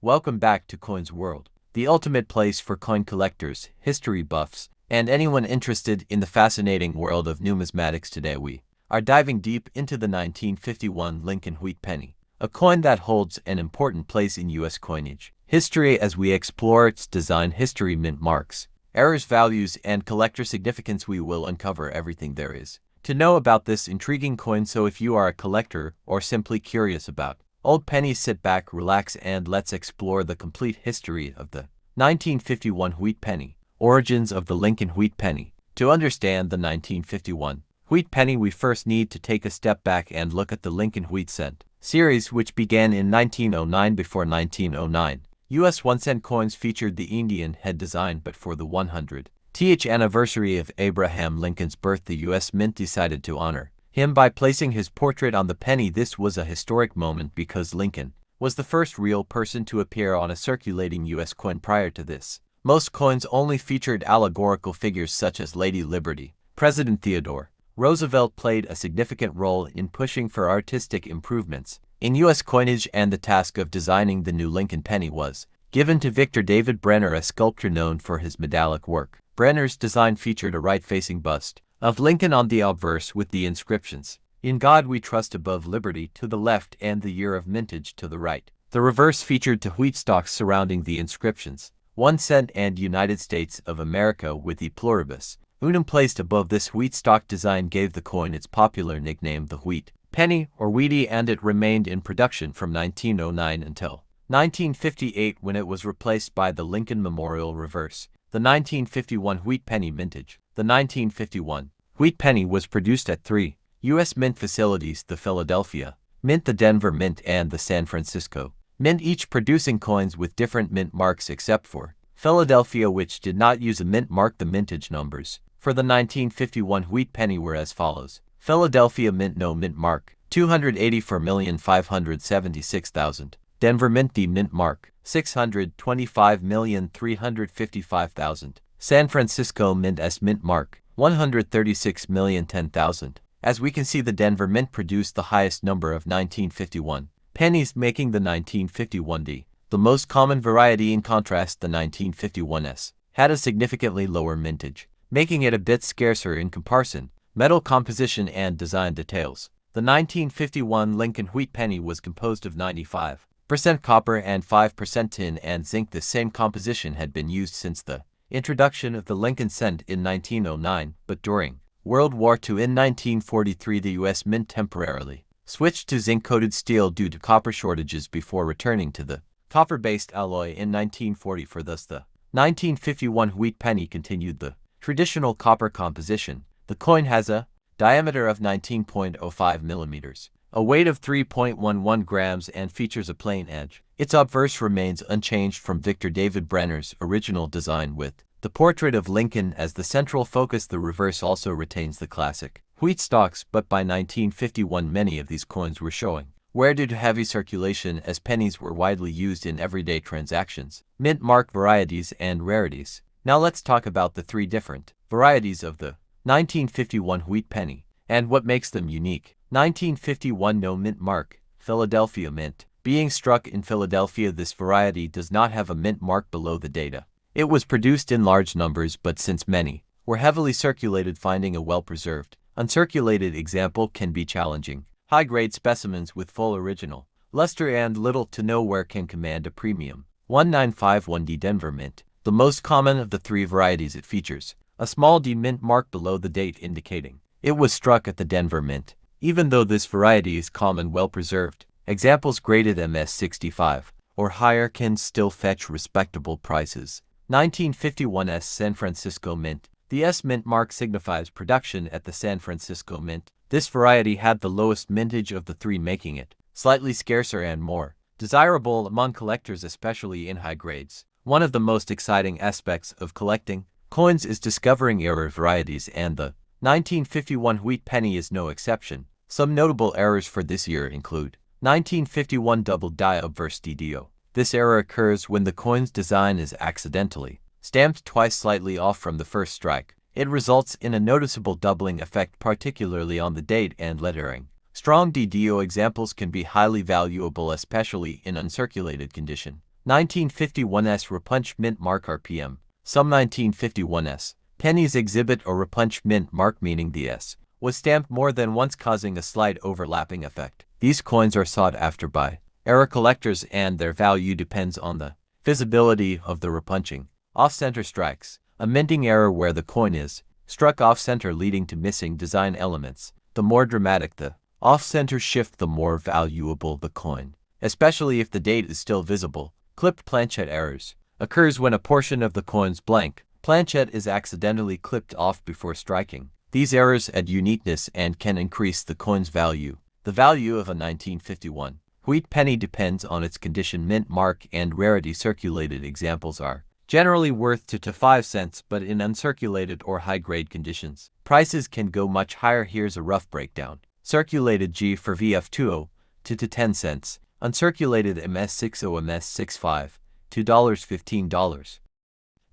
Welcome back to Coins World, the ultimate place for coin collectors, history buffs, and anyone interested in the fascinating world of numismatics. Today we are diving deep into the 1951 Lincoln Wheat Penny, a coin that holds an important place in U.S. coinage history as we explore its design, history, mint marks, errors, values, and collector significance. We will uncover everything there is to know about this intriguing coin. So if you are a collector or simply curious about old pennies, sit back, relax, and let's explore the complete history of the 1951 Wheat Penny. Origins of the Lincoln Wheat Penny. To understand the 1951 Wheat Penny, we first need to take a step back and look at the Lincoln Wheat Cent series, which began in 1909. Before 1909, U.S. 1-cent coins featured the Indian head design, but for the 100th anniversary of Abraham Lincoln's birth, the U.S. Mint decided to honor him by placing his portrait on the penny. This was a historic moment because Lincoln was the first real person to appear on a circulating U.S. coin. Prior to this, most coins only featured allegorical figures such as Lady Liberty. President Theodore Roosevelt played a significant role in pushing for artistic improvements in U.S. coinage, and the task of designing the new Lincoln penny was given to Victor David Brenner, a sculptor known for his medallic work. Brenner's design featured a right-facing bust of Lincoln on the obverse with the inscriptions, "In God We Trust," above, "Liberty" to the left, and the year of mintage to the right. The reverse featured two wheat stalks surrounding the inscriptions, 1 cent and United States of America, with the pluribus unum placed above. This wheat stalk design gave the coin its popular nickname, the Wheat Penny or Wheatie, and it remained in production from 1909 until 1958, when it was replaced by the Lincoln Memorial reverse. The 1951 Wheat Penny mintage. The 1951 Wheat Penny was produced at 3 U.S. Mint facilities: the Philadelphia Mint, the Denver Mint, and the San Francisco Mint, each producing coins with different mint marks except for Philadelphia, which did not use a mint mark. The mintage numbers for the 1951 Wheat Penny were as follows: Philadelphia Mint, no mint mark, 284,576,000. Denver Mint, D mint mark, 625,355,000. San Francisco Mint, S mint mark, 136,010,000. As we can see, the Denver Mint produced the highest number of 1951 pennies, making the 1951 D the most common variety. In contrast, the 1951 S had a significantly lower mintage, making it a bit scarcer in comparison. Metal composition and design details. The 1951 Lincoln Wheat Penny was composed of 95% copper and 5% tin and zinc. The same composition had been used since the introduction of the Lincoln cent in 1909, but during World War II in 1943, the U.S. Mint temporarily switched to zinc-coated steel due to copper shortages before returning to the copper-based alloy in 1944. Thus, the 1951 Wheat Penny continued the traditional copper composition. The coin has a diameter of 19.05 millimeters, a weight of 3.11 grams, and features a plain edge. Its obverse remains unchanged from Victor David Brenner's original design, with the portrait of Lincoln as the central focus. The reverse also retains the classic wheat stalks, but by 1951 many of these coins were showing wear due to heavy circulation, as pennies were widely used in everyday transactions. Mint mark varieties and rarities. Now let's talk about the 3 different varieties of the 1951 Wheat Penny and what makes them unique. 1951 No mint mark, Philadelphia Mint. Being struck in Philadelphia, this variety does not have a mint mark below the data. It was produced in large numbers, but since many were heavily circulated, finding a well-preserved, uncirculated example can be challenging. High-grade specimens with full original luster and little to no wear can command a premium. 1951D Denver Mint. The most common of the 3 varieties, it features a small D mint mark below the date, indicating it was struck at the Denver Mint. Even though this variety is common, well-preserved examples graded MS-65 or higher can still fetch respectable prices. 1951 S San Francisco Mint. The S mint mark signifies production at the San Francisco Mint. This variety had the lowest mintage of the 3, making it slightly scarcer and more desirable among collectors, especially in high grades. One of the most exciting aspects of collecting coins is discovering error varieties, and the 1951 Wheat Penny is no exception. Some notable errors for this year include 1951 Double Die Obverse DDO. This error occurs when the coin's design is accidentally stamped twice, slightly off from the first strike. It results in a noticeable doubling effect, particularly on the date and lettering. Strong DDO examples can be highly valuable, especially in uncirculated condition. 1951s Repunch Mint Mark RPM. Some 1951s pennies exhibit a Repunch Mint mark, meaning the S was stamped more than once, causing a slight overlapping effect. These coins are sought after by era collectors, and their value depends on the visibility of the repunching. Off-center strikes. A minting error where the coin is struck off-center, leading to missing design elements. The more dramatic the off-center shift, the more valuable the coin, especially if the date is still visible. Clipped planchette errors. Occurs when a portion of the coin's blank planchette is accidentally clipped off before striking. These errors add uniqueness and can increase the coin's value. The value of a 1951 wheat penny depends on its condition, mint mark, and rarity. Circulated examples are generally worth 2 to 5 cents, but in uncirculated or high-grade conditions, prices can go much higher. Here's a rough breakdown. Circulated G for VF20, 2 to 10 cents. Uncirculated MS60, MS65, $2.15.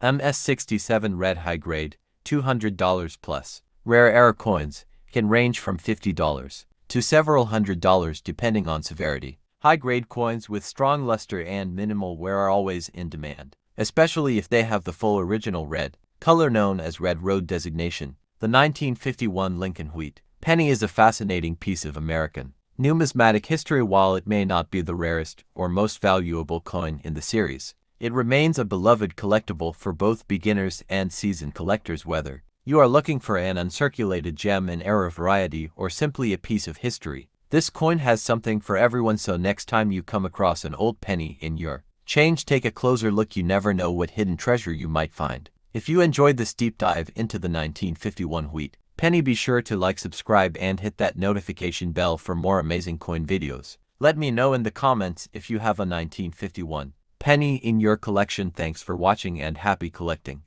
MS67 red high grade, $200 plus. Rare air coins can range from $50 to several $100s depending on severity. High-grade coins with strong luster and minimal wear are always in demand, especially if they have the full original red color known as Red Road designation. The 1951 Lincoln Wheat penny is a fascinating piece of American numismatic history. While it may not be the rarest or most valuable coin in the series, it remains a beloved collectible for both beginners and seasoned collectors. Whether you are looking for an uncirculated gem, an era variety, or simply a piece of history, this coin has something for everyone. So next time you come across an old penny in your change, take a closer look. You never know what hidden treasure you might find. If you enjoyed this deep dive into the 1951 wheat penny, be sure to like, subscribe, and hit that notification bell for more amazing coin videos. Let me know in the comments if you have a 1951 penny in your collection. Thanks for watching and happy collecting.